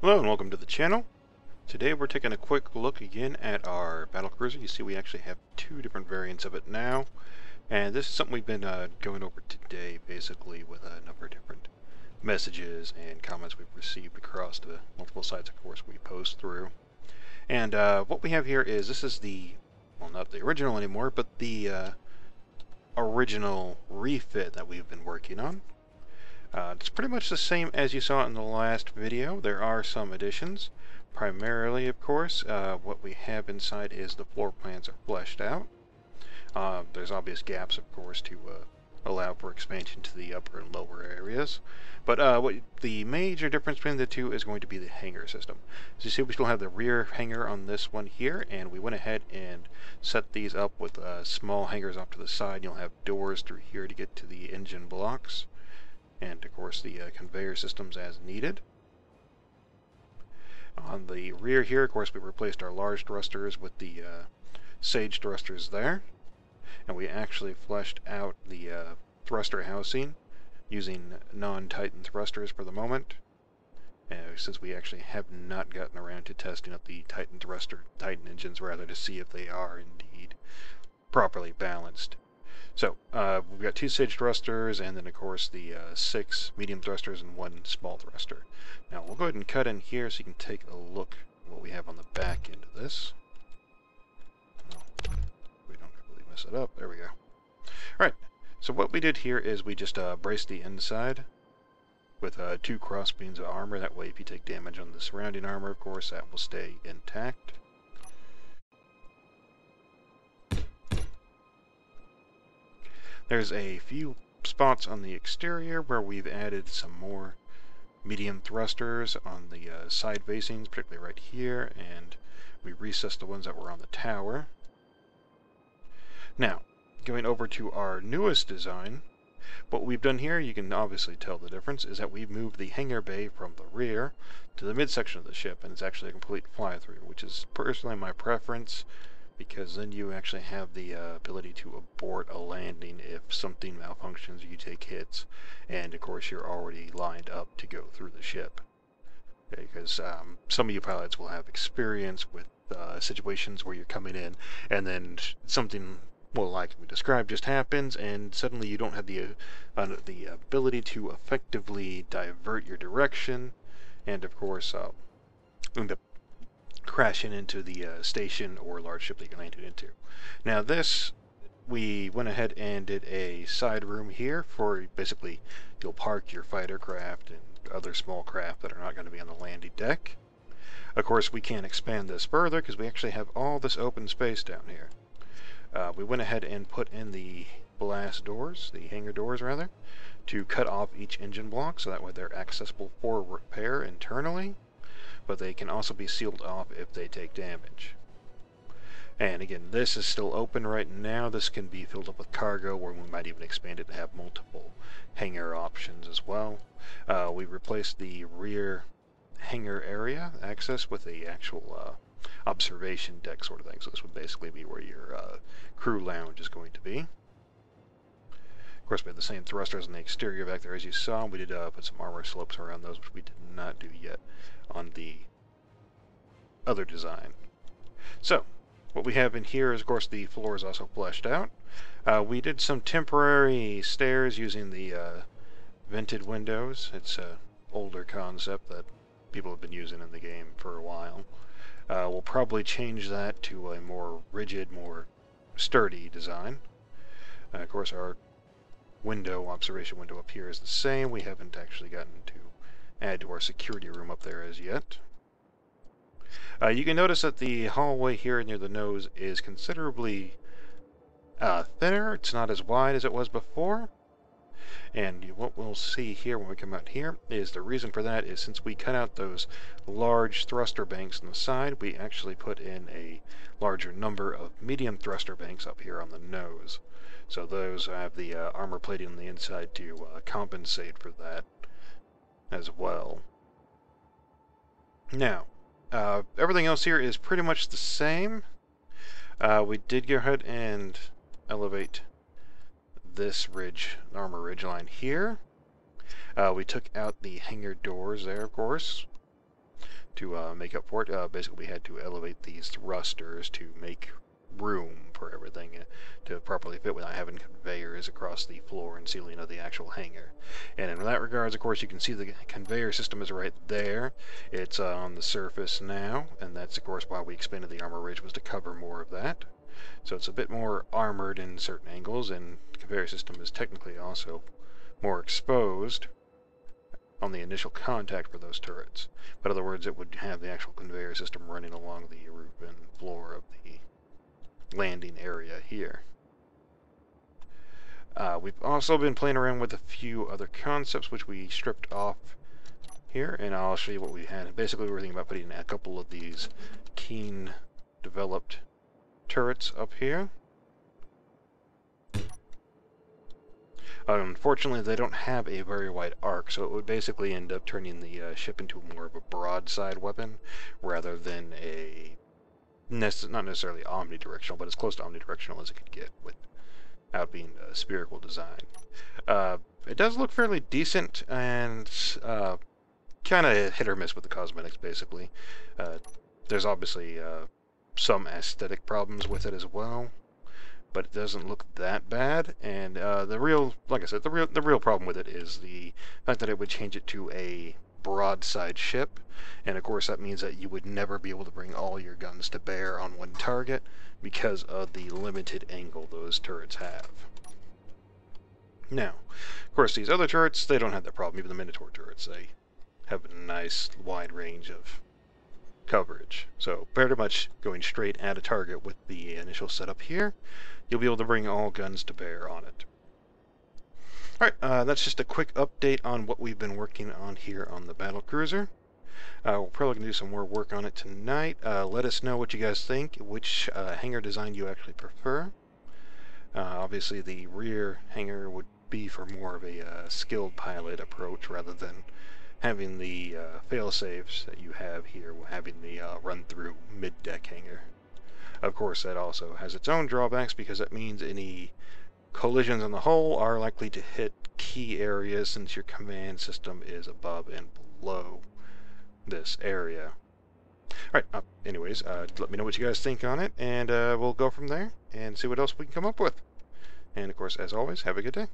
Hello and welcome to the channel. Today we're taking a quick look again at our Battlecruiser. You see we actually have two different variants of it now. And this is something we've been going over today, basically, with a number of different messages and comments we've received across the multiple sites, of course, we post through. And what we have here is, this is the, well, not the original anymore, but the original refit that we've been working on. It's pretty much the same as you saw in the last video. There are some additions. Primarily, of course, what we have inside is the floor plans are fleshed out. There's obvious gaps, of course, to allow for expansion to the upper and lower areas. But what the major difference between the two is going to be the hangar system. As you see, we still have the rear hangar on this one here, and we went ahead and set these up with small hangars off to the side. You'll have doors through here to get to the engine blocks, and of course the conveyor systems as needed. On the rear here, of course, we replaced our large thrusters with the Sage thrusters there, and we actually fleshed out the thruster housing using non-Titan thrusters for the moment, since we actually have not gotten around to testing up the Titan engines, rather, to see if they are indeed properly balanced. So, we've got two Sage thrusters, and then, of course, the 6 medium thrusters and 1 small thruster. Now, we'll go ahead and cut in here so you can take a look at what we have on the back end of this. Well, we don't really mess it up. There we go. Alright, so what we did here is we just braced the inside with 2 cross beams of armor. That way, if you take damage on the surrounding armor, of course, that will stay intact. There's a few spots on the exterior where we've added some more medium thrusters on the side facings, particularly right here, and we recessed the ones that were on the tower. Now, going over to our newest design, what we've done here, you can obviously tell the difference, is that we've moved the hangar bay from the rear to the midsection of the ship, and it's actually a complete fly-through, which is personally my preference, because then you actually have the ability to abort a landing if something malfunctions or you take hits, and of course you're already lined up to go through the ship. Okay, because some of you pilots will have experience with situations where you're coming in and then something, well, like we described, just happens, and suddenly you don't have the ability to effectively divert your direction, and of course end up crashing into the station or large ship that you landed into. Now this, we went ahead and did a side room here for basically you'll park your fighter craft and other small craft that are not going to be on the landing deck. Of course, we can't expand this further because we actually have all this open space down here. We went ahead and put in the blast doors, the hangar doors rather, to cut off each engine block so that way they're accessible for repair internally, but they can also be sealed off if they take damage. And again, this is still open right now. This can be filled up with cargo, or we might even expand it to have multiple hangar options as well. We replaced the rear hangar area access with the actual observation deck sort of thing. So this would basically be where your crew lounge is going to be. Of course, we have the same thrusters on the exterior back there as you saw. We did put some armor slopes around those, which we did not do yet on the other design. So, what we have in here is, of course, the floor is also fleshed out. We did some temporary stairs using the vented windows. It's an older concept that people have been using in the game for a while. We'll probably change that to a more rigid, more sturdy design. Of course, our observation window up here is the same. We haven't actually gotten to add to our security room up there as yet. You can notice that the hallway here near the nose is considerably thinner. It's not as wide as it was before. And what we'll see here when we come out here is the reason for that is since we cut out those large thruster banks on the side, we actually put in a larger number of medium thruster banks up here on the nose. So those have the armor plating on the inside to compensate for that as well. Now, everything else here is pretty much the same. We did go ahead and elevate this armor ridgeline here. We took out the hangar doors there, of course. to make up for it. Basically, we had to elevate these thrusters to make room for everything to properly fit without having conveyors across the floor and ceiling of the actual hangar. And in that regards, of course, you can see the conveyor system is right there. It's on the surface now, and that's of course why we expanded the armor ridge, was to cover more of that. So it's a bit more armored in certain angles, and the conveyor system is technically also more exposed on the initial contact for those turrets. But in other words, it would have the actual conveyor system running along the roof and floor of the landing area here. We've also been playing around with a few other concepts which we stripped off here, and I'll show you what we had. Basically, we were thinking about putting a couple of these keen developed turrets up here. Unfortunately, they don't have a very wide arc, so it would basically end up turning the ship into more of a broadside weapon rather than a not necessarily omnidirectional, but as close to omnidirectional as it could get without being a spherical design. It does look fairly decent, and kind of hit or miss with the cosmetics, basically. There's obviously some aesthetic problems with it as well, but it doesn't look that bad. And like I said, the real problem with it is the fact that it would change it to a broadside ship, and of course that means that you would never be able to bring all your guns to bear on one target because of the limited angle those turrets have. Now, of course, these other turrets, they don't have that problem. Even the Minotaur turrets, they have a nice wide range of coverage. So pretty much going straight at a target with the initial setup here, you'll be able to bring all guns to bear on it. Alright, that's just a quick update on what we've been working on here on the Battlecruiser. We're probably going to do some more work on it tonight. Let us know what you guys think, which hangar design you actually prefer. Obviously the rear hangar would be for more of a skilled pilot approach rather than having the fail-safes that you have here, having the run-through mid-deck hangar. Of course, that also has its own drawbacks because that means any collisions on the hull are likely to hit key areas since your command system is above and below this area. Alright, anyways, let me know what you guys think on it, and we'll go from there and see what else we can come up with. And of course, as always, have a good day.